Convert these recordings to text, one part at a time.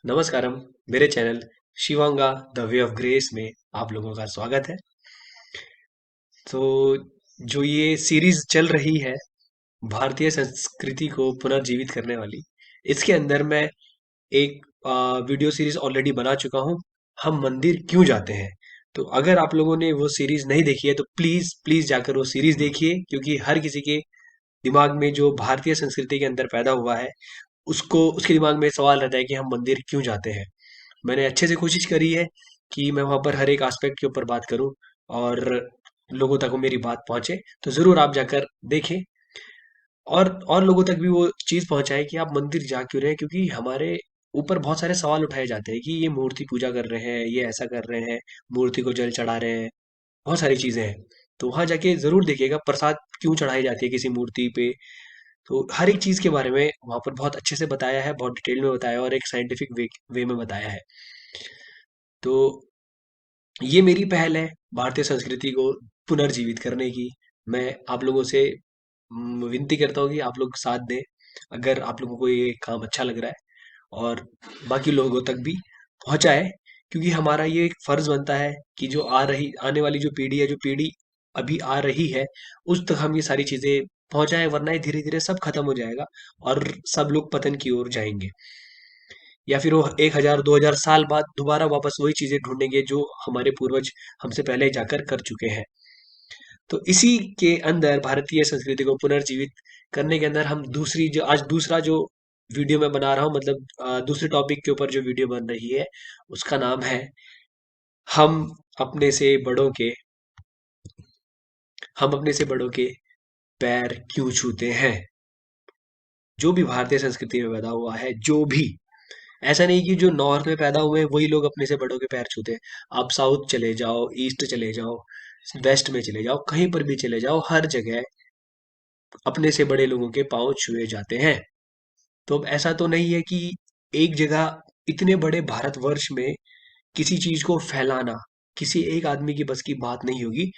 नमस्कारम। मेरे channel Shivanga the way of grace में आप लोगों का स्वागत है। तो जो ये सीरीज चल रही है भारतीय संस्कृति को पुनर्जीवित करने वाली, इसके अंदर मैं एक वीडियो सीरीज ऑलरेडी बना चुका हूँ। हम मंदिर क्यों जाते हैं। तो अगर आप लोगों ने वो सीरीज नहीं देखी है तो प्लीज प्लीज जाकर वो सीरीज देखिए, क्योंकि हर किसी के दिमाग में जो भारतीय संस्कृति के अंदर पैदा हुआ है उसको उसके दिमाग में सवाल रहता है कि हम मंदिर क्यों जाते हैं। मैंने अच्छे से कोशिश करी है कि मैं वहाँ पर हर एक एस्पेक्ट के ऊपर बात करूँ और लोगों तक वो मेरी बात पहुँचे। तो ज़रूर आप जाकर देखें और लोगों तक भी वो चीज़ पहुँचाएँ कि आप मंदिर जा क्यों रहे हैं, क्योंकि हमारे ऊपर बहुत सारे सवाल उठाए जाते हैं कि ये मूर्ति पूजा कर रहे हैं, ये ऐसा कर रहे हैं, मूर्ति को जल चढ़ा रहे हैं, बहुत सारी चीज़ें हैं। तो वहाँ जाके ज़रूर देखिएगा प्रसाद क्यों चढ़ाई जाती है किसी मूर्ति पे। तो हर एक चीज़ के बारे में वहाँ पर बहुत अच्छे से बताया है, बहुत डिटेल में बताया है और एक साइंटिफिक वे में बताया है। तो ये मेरी पहल है भारतीय संस्कृति को पुनर्जीवित करने की। मैं आप लोगों से विनती करता हूँ कि आप लोग साथ दें, अगर आप लोगों को ये काम अच्छा लग रहा है और बाकी लोगों तक भी पहुंचाए, क्योंकि हमारा ये एक फर्ज बनता है कि जो आने वाली जो पीढ़ी है, जो पीढ़ी अभी आ रही है, उस तक हम ये सारी चीजें पहुंचाएं, वरना ये धीरे धीरे सब खत्म हो जाएगा और सब लोग पतन की ओर जाएंगे। या फिर वो 1000 2000 साल बाद दोबारा वापस वही चीजें ढूंढेंगे जो हमारे पूर्वज हमसे पहले जाकर कर चुके हैं। तो इसी के अंदर भारतीय संस्कृति को पुनर्जीवित करने के अंदर हम दूसरा जो वीडियो मैं बना रहा हूँ, मतलब दूसरे टॉपिक के ऊपर जो वीडियो बन रही है, उसका नाम है हम अपने से बड़ों के हम अपने से बड़ों के पैर क्यों छूते हैं। जो भी भारतीय संस्कृति में पैदा हुआ है, जो भी, ऐसा नहीं कि जो नॉर्थ में पैदा हुए हैं वही लोग अपने से बड़ों के पैर छूते हैं। आप साउथ चले जाओ, ईस्ट चले जाओ, वेस्ट में चले जाओ, कहीं पर भी चले जाओ, हर जगह अपने से बड़े लोगों के पांव छुए जाते हैं। तो अब ऐसा तो नहीं है कि एक जगह, इतने बड़े भारतवर्ष में किसी चीज को फैलाना किसी एक आदमी की बस की बात नहीं होगी।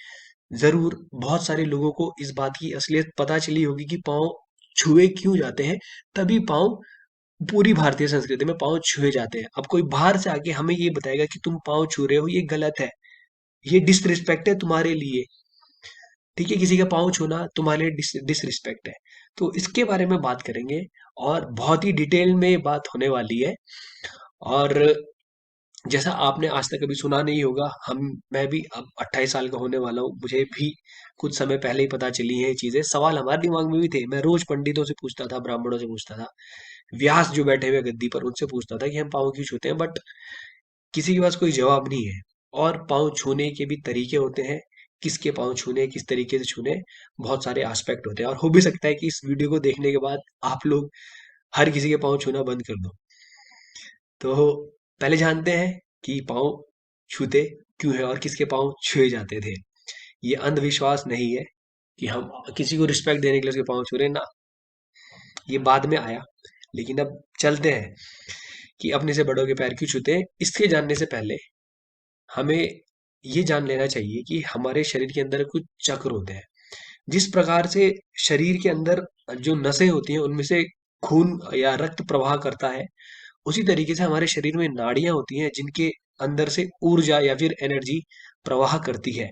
जरूर बहुत सारे लोगों को इस बात की असलियत पता चली होगी कि पांव छुए क्यों जाते हैं, तभी पांव पूरी भारतीय संस्कृति में पांव छुए जाते हैं। अब कोई बाहर से आके हमें ये बताएगा कि तुम पांव छू रहे हो, ये गलत है, ये डिसरिस्पेक्ट है तुम्हारे लिए। ठीक है, किसी का पाँव छूना तुम्हारे लिए डिसरिस्पेक्ट है। तो इसके बारे में बात करेंगे और बहुत ही डिटेल में बात होने वाली है। और जैसा आपने आज तक कभी सुना नहीं होगा, मैं भी अब 28 साल का होने वाला हूँ, मुझे भी कुछ समय पहले ही पता चली है ये चीजें। सवाल हमारे दिमाग में भी थे, मैं रोज पंडितों से पूछता था, ब्राह्मणों से पूछता था, व्यास जो बैठे हुए गद्दी पर उनसे पूछता था कि हम पाँव क्यों छूते हैं, बट किसी के पास कोई जवाब नहीं है। और पाँव छूने के भी तरीके होते हैं, किसके पाँव छूने, किस तरीके से छूने, बहुत सारे एस्पेक्ट होते हैं। और हो भी सकता है कि इस वीडियो को देखने के बाद आप लोग हर किसी के पाँव छूना बंद कर दो। तो पहले जानते हैं कि पाँव छूते क्यों है और किसके पाँव छुए जाते थे। ये अंधविश्वास नहीं है कि हम किसी को रिस्पेक्ट देने के लिए उसके पाँव छू रहे हैं ना, ये बाद में आया। लेकिन अब चलते हैं कि अपने से बड़ों के पैर क्यों छूते हैं। इसके जानने से पहले हमें ये जान लेना चाहिए कि हमारे शरीर के अंदर कुछ चक्र होते हैं। जिस प्रकार से शरीर के अंदर जो नसें होती हैं उनमें से खून या रक्त प्रवाह करता है, उसी तरीके से हमारे शरीर में नाड़ियां होती हैं जिनके अंदर से ऊर्जा या फिर एनर्जी प्रवाह करती है।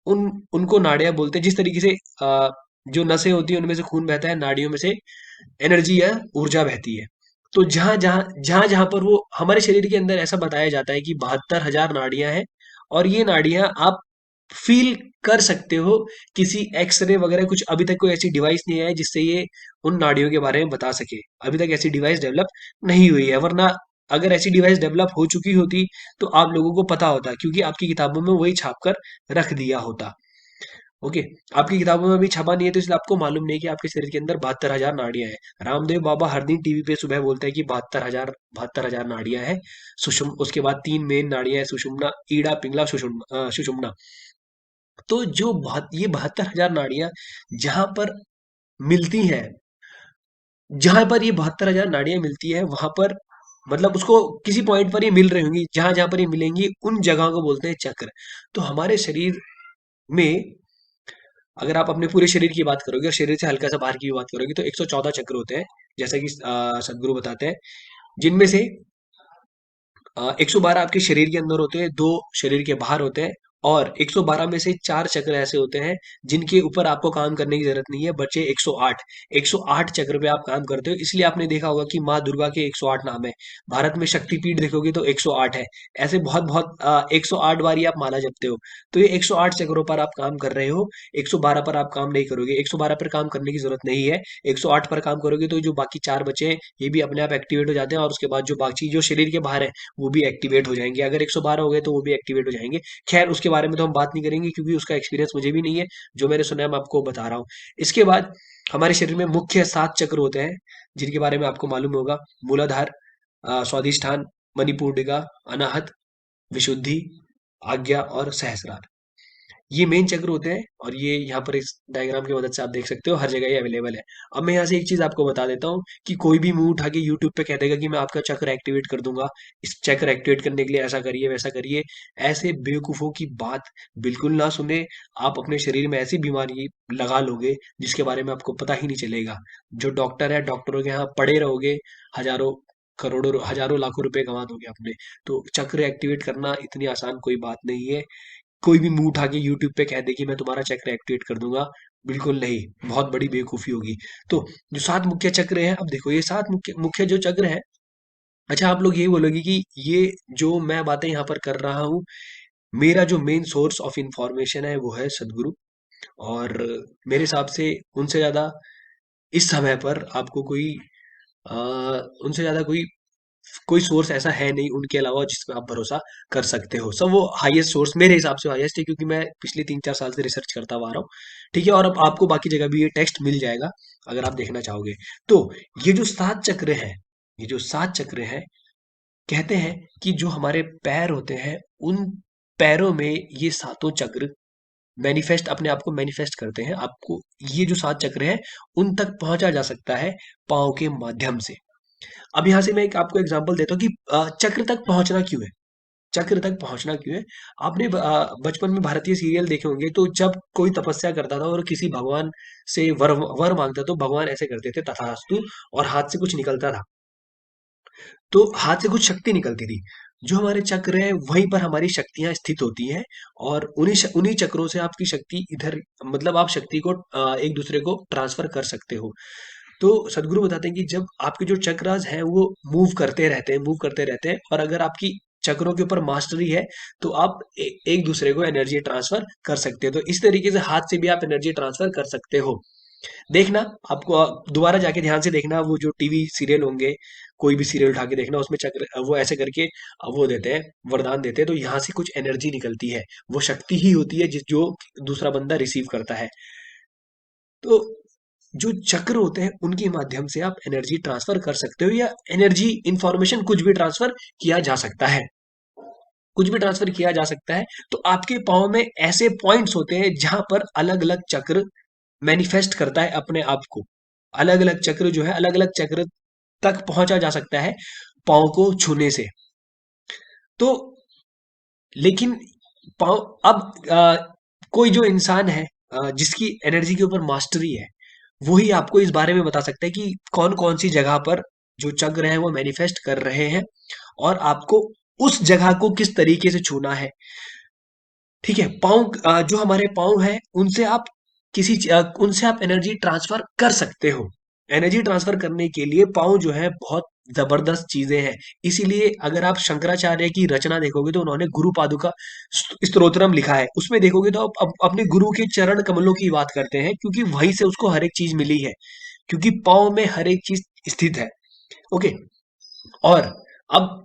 उन उनको नाड़ियां बोलते हैं। जिस तरीके से जो नसें होती हैं उनमें से खून बहता है, नाड़ियों में से एनर्जी या ऊर्जा बहती है। तो जहां जहां पर वो हमारे शरीर के अंदर ऐसा बताया जाता है कि 72,000 नाड़ियां हैं और ये नाड़ियां आप फील कर सकते हो। किसी एक्सरे वगैरह कुछ अभी तक कोई ऐसी डिवाइस नहीं आई है जिससे ये उन नाड़ियों के बारे में बता सके। अभी तक ऐसी डिवाइस डेवलप नहीं हुई है, वरना अगर ऐसी डिवाइस डेवलप हो चुकी होती तो आप लोगों को पता होता, क्योंकि आपकी किताबों में वही छाप कर रख दिया होता। ओके, आपकी किताबों में भी छपा नहीं है तो इसलिए आपको मालूम नहीं कि आपके शरीर के अंदर 72,000 नाड़ियां हैं। रामदेव बाबा हर दिन टीवी पे सुबह बोलते हैं कि 72,000 नाड़ियां हैं। सुषुम उसके बाद तीन मेन नाड़ियां हैं, सुषुम्ना, ईड़ा, पिंगला, सुषुम्ना। तो ये 72,000 नाड़ियां जहां पर मिलती हैं, जहां पर ये 72,000 नाड़ियां मिलती है वहां पर, मतलब उसको किसी पॉइंट पर ये मिल रही होंगी, जहां जहां पर ये मिलेंगी उन जगहों को बोलते हैं चक्र। तो हमारे शरीर में अगर आप अपने पूरे शरीर की बात करोगे और शरीर से हल्का सा बाहर की भी बात करोगे तो 114 चक्र होते हैं, जैसा कि सदगुरु बताते हैं, जिनमें से 112 आपके शरीर के अंदर होते हैं, 2 शरीर के बाहर होते हैं, और 112 में से 4 चक्र ऐसे होते हैं जिनके ऊपर आपको काम करने की जरूरत नहीं है, बचे 108। 108 चक्र पे आप काम करते हो, इसलिए आपने देखा होगा कि माँ दुर्गा के 108 नाम है। भारत में शक्तिपीठ देखोगे तो 108 है। ऐसे बहुत बहुत 108 बार आप माला जपते हो। तो ये 108 चक्रों पर आप काम कर रहे हो, 112 पर आप काम नहीं करोगे। 112 पर काम करने की जरूरत नहीं है, 108 पर काम करोगे तो जो बाकी 4 बचे हैं ये भी अपने आप एक्टिवेट हो जाते हैं, और उसके बाद जो बाकी जो शरीर के बाहर है वो भी एक्टिवेट हो जाएंगे। अगर 112 हो गए तो वो भी एक्टिवेट हो जाएंगे। खैर उसके बारे में तो हम बात नहीं करेंगे क्योंकि उसका एक्सपीरियंस मुझे भी नहीं है। जो मैंने सुना है मैं आपको बता रहा हूँ। इसके बाद हमारे शरीर में मुख्य 7 चक्र होते हैं जिनके बारे में आपको मालूम होगा। मूलाधार, स्वादिष्ठान, मणिपूर्णिका, अनाहत, विशुद्धि, आज्ञा और सहस्रार। ये मेन चक्र होते हैं, और ये यहाँ पर इस डायग्राम की मदद से आप देख सकते हो, हर जगह ये अवेलेबल है। अब मैं यहाँ से एक चीज आपको बता देता हूँ कि कोई भी मुंह उठा के यूट्यूब पे कह देगा कि मैं आपका चक्र एक्टिवेट कर दूंगा, इस चक्र एक्टिवेट करने के लिए ऐसा करिए वैसा करिए। ऐसे बेवकूफों की बात बिल्कुल ना सुने। आप अपने शरीर में ऐसी बीमारी लगा लोगे जिसके बारे में आपको पता ही नहीं चलेगा। जो डॉक्टर है, डॉक्टरों के यहाँ पड़े रहोगे, हजारों करोड़ों हजारों लाखों रुपए गंवा दोगे अपने। तो चक्र एक्टिवेट करना इतनी आसान कोई बात नहीं है। कोई भी मुंह उठा के यूट्यूब पे कह दे कि मैं तुम्हारा चक्र एक्टिवेट कर दूंगा, बिल्कुल नहीं, बहुत बड़ी बेवकूफी होगी। तो जो 7 मुख्य चक्र हैं, अब देखो ये 7 मुख्य मुख्य जो चक्र हैं। अच्छा, आप लोग यही बोलोगे कि ये जो मैं बातें यहाँ पर कर रहा हूँ, मेरा जो मेन सोर्स ऑफ इंफॉर्मेशन है वो है सदगुरु। और मेरे हिसाब से उनसे ज्यादा इस समय पर आपको कोई अ, उनसे ज्यादा कोई कोई सोर्स ऐसा है नहीं उनके अलावा जिस पे आप भरोसा कर सकते हो। सब वो हाईएस्ट सोर्स मेरे हिसाब से हाईएस्ट है, क्योंकि मैं पिछले 3-4 साल से रिसर्च करता हुआ आ रहा हूँ। ठीक है, और अब आपको बाकी जगह भी ये टेक्स्ट मिल जाएगा अगर आप देखना चाहोगे। तो ये जो 7 चक्र हैं, ये जो 7 चक्र हैं, कहते हैं कि जो हमारे पैर होते हैं उन पैरों में ये सातों चक्र मैनिफेस्ट अपने आप को मैनिफेस्ट करते हैं। आपको ये जो 7 चक्र हैं उन तक पहुंचा जा सकता है पाँव के माध्यम से। अब यहाँ से मैं एक आपको एग्जांपल देता हूँ कि चक्र तक पहुंचना क्यों है। चक्र तक पहुंचना क्यों है। आपने बचपन में भारतीय सीरियल देखे होंगे, तो जब कोई तपस्या करता था और किसी भगवान से वर वर मांगता तो भगवान ऐसे करते थे तथास्तु, और हाथ से कुछ निकलता था। तो हाथ से कुछ शक्ति निकलती थी। जो हमारे चक्र है वहीं पर हमारी शक्तियां स्थित होती हैं, और उन्हीं चक्रों से आपकी शक्ति इधर, मतलब आप शक्ति को एक दूसरे को ट्रांसफर कर सकते हो। तो सदगुरु बताते हैं कि जब आपके जो चक्रास हैं वो मूव करते रहते हैं, और अगर आपकी चक्रों के ऊपर मास्टरी है तो आप एक दूसरे को एनर्जी ट्रांसफर कर सकते हो। तो इस तरीके से हाथ से भी आप एनर्जी ट्रांसफर कर सकते हो। देखना, आपको दोबारा जाके ध्यान से देखना, वो जो टीवी सीरियल होंगे, कोई भी सीरियल उठा के देखना, उसमें चक्र वो ऐसे करके वो देते हैं, वरदान देते हैं, तो यहाँ से कुछ एनर्जी निकलती है। वो शक्ति ही होती है जिस जो दूसरा बंदा रिसीव करता है। तो जो चक्र होते हैं उनके माध्यम से आप एनर्जी ट्रांसफर कर सकते हो, या एनर्जी इंफॉर्मेशन कुछ भी ट्रांसफर किया जा सकता है। कुछ भी ट्रांसफर किया जा सकता है। तो आपके पाँव में ऐसे पॉइंट्स होते हैं जहां पर अलग अलग चक्र मैनिफेस्ट करता है अपने आप को। अलग अलग चक्र जो है, अलग अलग चक्र तक पहुंचा जा सकता है पाँव को छूने से। तो लेकिन पाँव अब कोई जो इंसान है जिसकी एनर्जी के ऊपर मास्टरी है, वही आपको इस बारे में बता सकता है कि कौन कौन सी जगह पर जो चक्र है वो मैनिफेस्ट कर रहे हैं, और आपको उस जगह को किस तरीके से छूना है। ठीक है, पाँव जो हमारे पाँव हैं उनसे आप उनसे आप एनर्जी ट्रांसफर कर सकते हो। एनर्जी ट्रांसफर करने के लिए पाँव जो है बहुत जबरदस्त चीजें हैं। इसीलिए अगर आप शंकराचार्य की रचना देखोगे तो उन्होंने गुरु पादुका स्तोत्रम लिखा है। उसमें देखोगे तो आप अपने गुरु के चरण कमलों की बात करते हैं, क्योंकि वहीं से उसको हर एक चीज मिली है। क्योंकि पाँव में हर एक चीज स्थित है। ओके। और अब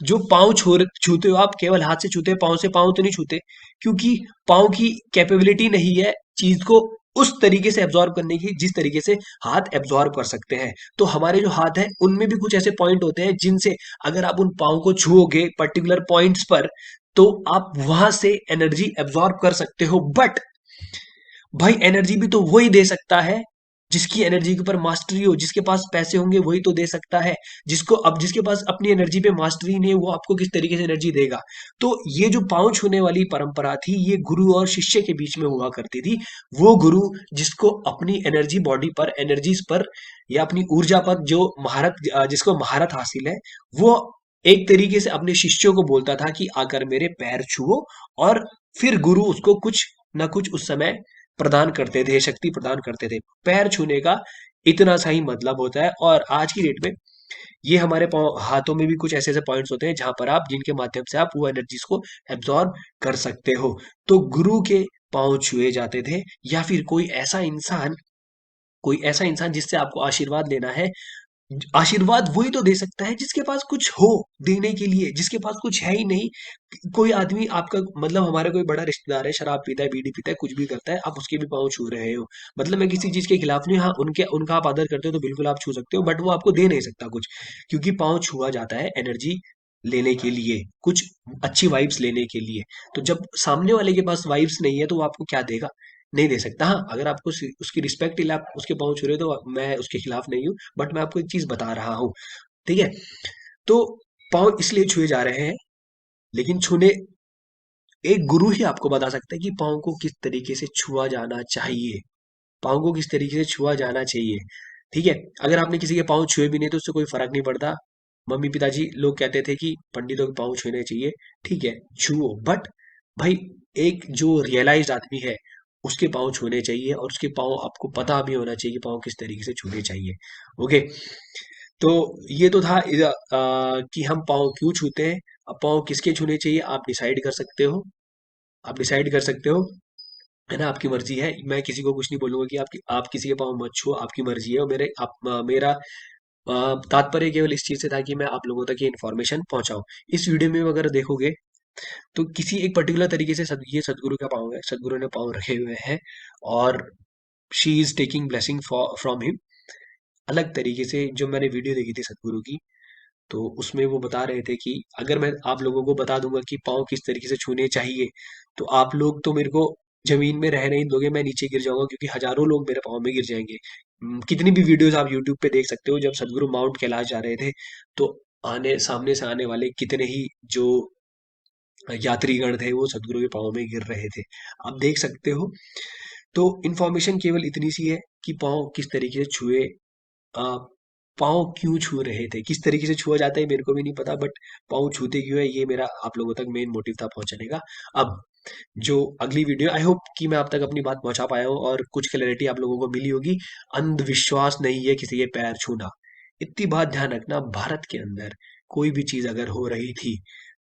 जो पाँव छूते हो आप, केवल हाथ से छूते हो, पाँव से पाँव तो नहीं छूते, क्योंकि पाँव की कैपेबिलिटी नहीं है चीज को उस तरीके से एब्जॉर्ब करने की जिस तरीके से हाथ एब्जॉर्ब कर सकते हैं। तो हमारे जो हाथ है उनमें भी कुछ ऐसे पॉइंट होते हैं जिनसे अगर आप उन पाँव को छुओगे पर्टिकुलर पॉइंट्स पर, तो आप वहां से एनर्जी एब्जॉर्ब कर सकते हो। बट भाई एनर्जी भी तो वही दे सकता है जिसकी एनर्जी के ऊपर मास्टरी हो। जिसके पास पैसे होंगे वही तो दे सकता है। जिसके पास अपनी एनर्जी पे मास्टरी नहीं है, वो आपको किस तरीके से एनर्जी देगा। तो ये जो पांव छूने वाली परंपरा थी, ये गुरु और शिष्य के बीच में हुआ करती थी। वो गुरु जिसको अपनी एनर्जी बॉडी पर, एनर्जीज पर, या अपनी ऊर्जा पर जो महारत जिसको महारत हासिल है, वो एक तरीके से अपने शिष्यों को बोलता था कि आकर मेरे पैर छुओ, और फिर गुरु उसको कुछ ना कुछ उस समय प्रदान करते थे, शक्ति प्रदान करते थे। पैर छूने का इतना सा ही मतलब होता है। और आज की डेट में ये हमारे हाथों में भी कुछ ऐसे ऐसे पॉइंट्स होते हैं जहां पर आप, जिनके माध्यम से आप वो एनर्जीज को एब्जॉर्ब कर सकते हो। तो गुरु के पांव छुए जाते थे, या फिर कोई ऐसा इंसान जिससे आपको आशीर्वाद लेना है। आशीर्वाद वही तो दे सकता है जिसके पास कुछ हो देने के लिए, जिसके पास कुछ है ही नहीं। कोई आदमी आपका, मतलब हमारा कोई बड़ा रिश्तेदार है, शराब पीता है, बीड़ी पीता है, कुछ भी करता है, आप उसके भी पाँव छू रहे हो। मतलब मैं किसी चीज के खिलाफ नहीं, हाँ उनके उनका आप आदर करते हो तो बिल्कुल आप छू सकते हो, बट वो आपको दे नहीं सकता कुछ। क्योंकि पाँव छुआ जाता है एनर्जी लेने के लिए, कुछ अच्छी वाइब्स लेने के लिए। तो जब सामने वाले के पास वाइब्स नहीं है तो वो आपको क्या देगा? नहीं दे सकता। हाँ, अगर आपको उसकी रिस्पेक्ट के लिए आप उसके पाँव छू रहे हो तो मैं उसके खिलाफ नहीं हूँ, बट मैं आपको एक चीज बता रहा हूँ। ठीक है? तो पाँव इसलिए छुए जा रहे हैं, लेकिन छूने, एक गुरु ही आपको बता सकता है कि पाँव को किस तरीके से छुआ जाना चाहिए। पाँव को किस तरीके से छुआ जाना चाहिए। ठीक है? अगर आपने किसी के पाँव छुए भी नहीं तो उससे कोई फर्क नहीं पड़ता। मम्मी पिताजी लोग कहते थे कि पंडितों के पाँव छूने चाहिए। ठीक है, छुओ, बट भाई एक जो रियलाइज्ड आदमी है उसके पाँव छूने चाहिए, और उसके पाँव आपको पता भी होना चाहिए कि पाँव किस तरीके से छूने चाहिए। ओके? तो ये तो था कि हम पाँव क्यों छूते हैं। अब पाँव किसके छूने चाहिए आप डिसाइड कर सकते हो। आप डिसाइड कर सकते हो, है ना? आपकी मर्जी है। मैं किसी को कुछ नहीं बोलूंगा कि आप किसी के पाँव मत छुओ, आपकी मर्जी है। और मेरा तात्पर्य केवल इस चीज से था कि मैं आप लोगों तक ये इन्फॉर्मेशन पहुंचाऊं। इस वीडियो में अगर देखोगे तो किसी एक पर्टिकुलर तरीके से ये सदगुरु का पाँव है, सदगुरु ने पाँव रखे हुए हैं, और she is taking blessing from him. अलग तरीके से जो मैंने वीडियो देखी थी सदगुरु की, तो उसमें वो बता रहे थे कि अगर मैं आप लोगों को बता दूंगा कि पाँव किस तरीके से छूने चाहिए, तो आप लोग तो मेरे को जमीन में रहने नहीं दोगे, मैं नीचे गिर जाऊंगा, क्योंकि हजारों लोग मेरे पाँव में गिर जाएंगे। कितनी भी वीडियोस आप यूट्यूब पे देख सकते हो, जब सदगुरु माउंट कैलाश जा रहे थे तो आने सामने से आने वाले कितने ही जो यात्रीगण थे वो सदगुरु के पाँव में गिर रहे थे, आप देख सकते हो। तो इन्फॉर्मेशन केवल इतनी सी है कि पाँव किस तरीके से छुए, आ, पाँव क्यों छू रहे थे, किस तरीके से छुआ जाता है मेरे को भी नहीं पता, बट पाँव छूते क्यों है ये मेरा आप लोगों तक मेन मोटिव था पहुंचाने का। अब जो अगली वीडियो, आई होप कि मैं आप तक अपनी बात पहुंचा पाया हूँ और कुछ क्लैरिटी आप लोगों को मिली होगी। अंधविश्वास नहीं है किसी के पैर छूना। इतनी बात ध्यान रखना, भारत के अंदर कोई भी चीज अगर हो रही थी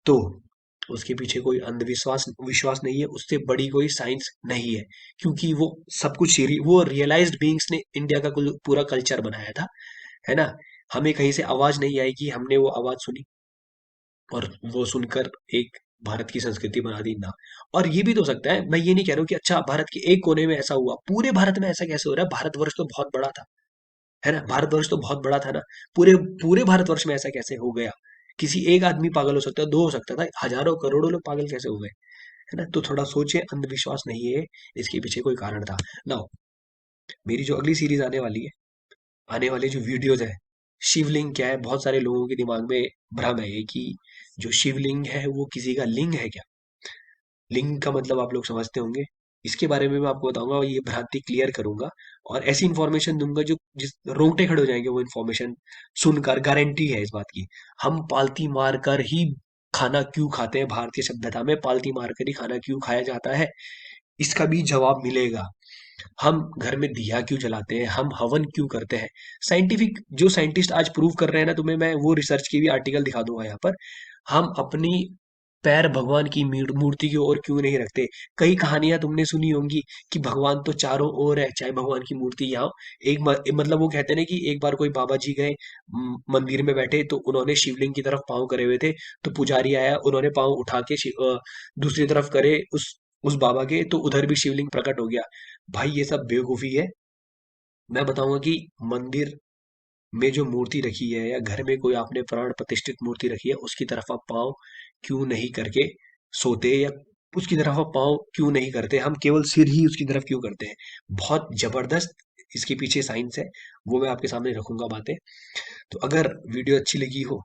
तो उसके पीछे कोई अंधविश्वास विश्वास नहीं है, उससे बड़ी कोई साइंस नहीं है। क्योंकि वो सब कुछ वो रियलाइज्ड बीइंग्स ने इंडिया का कुल पूरा कल्चर बनाया था, है ना? हमें कहीं से आवाज नहीं आई कि हमने वो आवाज सुनी और वो सुनकर एक भारत की संस्कृति बना दी ना। और ये भी तो हो सकता है, मैं ये नहीं कह रहा हूँ कि अच्छा भारत के एक कोने में ऐसा हुआ, पूरे भारत में ऐसा कैसे हो रहा है? भारतवर्ष तो बहुत बड़ा था, है ना? भारतवर्ष तो बहुत बड़ा था ना। पूरे पूरे भारतवर्ष में ऐसा कैसे हो गया? किसी एक आदमी पागल हो सकता है, दो हो सकता था, हजारों करोड़ों लोग पागल कैसे हो गए? है ना? तो थोड़ा सोचिए, अंधविश्वास नहीं है, इसके पीछे कोई कारण था ना। मेरी जो अगली सीरीज आने वाली है, आने वाले जो वीडियोस है, शिवलिंग क्या है, बहुत सारे लोगों के दिमाग में भ्रम है ये कि जो शिवलिंग है वो किसी का लिंग है क्या? लिंग का मतलब आप लोग समझते होंगे। इसके बारे में मैं आपको बताऊंगा और ये भ्रांति क्लियर करूंगा, और ऐसी इन्फॉर्मेशन दूंगा जो जिस रोंगटे खड़े हो जाएंगे वो इन्फॉर्मेशन सुनकर। गारंटी है इस बात की। हम पालती मार कर ही खाना क्यों खाते हैं? भारतीय सभ्यता में पालती मार कर ही खाना क्यों खाया जाता है? इसका भी जवाब मिलेगा। हम घर में दिया क्यों जलाते हैं? हम हवन क्यों करते हैं? साइंटिफिक जो साइंटिस्ट आज प्रूव कर रहे हैं ना, तुम्हें मैं वो रिसर्च की भी आर्टिकल दिखा दूंगा यहाँ पर। हम अपनी पैर भगवान की मूर्ति की ओर क्यों नहीं रखते? कई कहानियां तुमने सुनी होंगी कि भगवान तो चारों ओर है, चाहे भगवान की मूर्ति यहाँ हो। मतलब वो कहते हैं ना कि एक बार कोई बाबा जी गए, मंदिर में बैठे तो उन्होंने शिवलिंग की तरफ पाँव करे हुए थे, तो पुजारी आया, उन्होंने पाँव उठा के दूसरी तरफ करे उस बाबा के, तो उधर भी शिवलिंग प्रकट हो गया। भाई ये सब बेवकूफी है। मैं बताऊंगा कि मंदिर में जो मूर्ति रखी है या घर में कोई आपने प्राण प्रतिष्ठित मूर्ति रखी है, उसकी तरफ आप पाँव क्यों नहीं करके सोते, या उसकी तरफ आप पाँव क्यों नहीं करते? हम केवल सिर ही उसकी तरफ क्यों करते हैं? बहुत जबरदस्त इसके पीछे साइंस है, वो मैं आपके सामने रखूंगा बातें। तो अगर वीडियो अच्छी लगी हो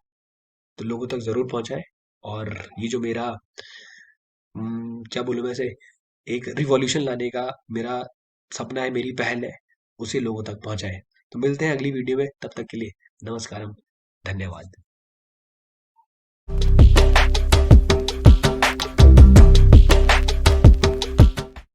तो लोगों तक जरूर पहुंचाए। और ये जो मेरा क्या बोलूं मैं, से एक रिवॉल्यूशन लाने का मेरा सपना है, मेरी पहल है, उसे लोगों तक पहुंचाए। तो मिलते हैं अगली वीडियो में, तब तक के लिए नमस्कारम, धन्यवाद।